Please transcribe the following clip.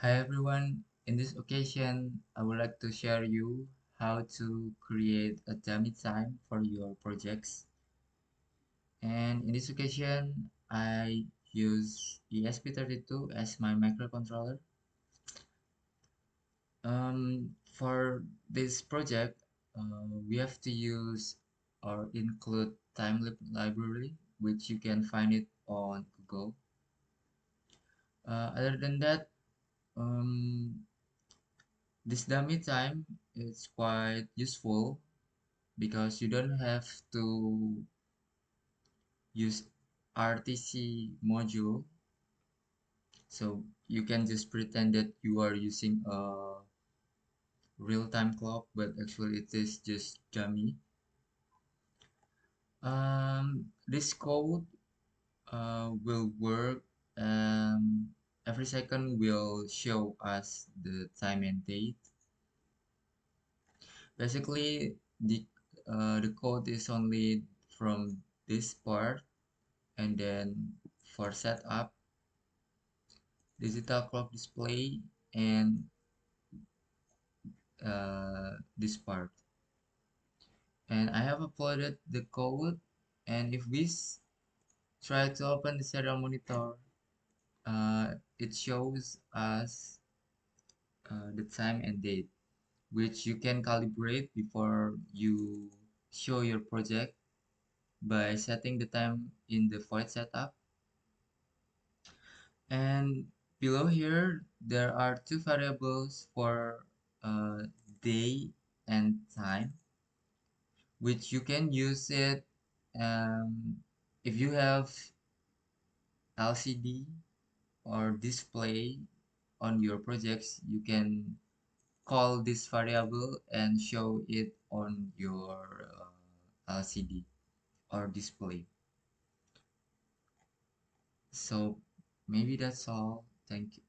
Hi everyone, in this occasion I would like to share you how to create a dummy time for your projects. And in this occasion I use ESP32 as my microcontroller. For this project we have to use or include library, which you can find it on Google. Other than that, um, this dummy time is quite useful because you don't have to use RTC module, so you can just pretend that you are using a real-time clock, but actually it is just dummy. This code will work. Every second will show us the time and date. Basically, the code is only from this part, and then for setup, digital clock display, and this part. And I have uploaded the code, and if we try to open the serial monitor, it shows us the time and date, which you can calibrate before you show your project by setting the time in the void setup. And below here, there are two variables for uh, day and time, which you can use it if you have LCD or display on your projects. You can call this variable and show it on your LCD or display. So maybe that's all. Thank you.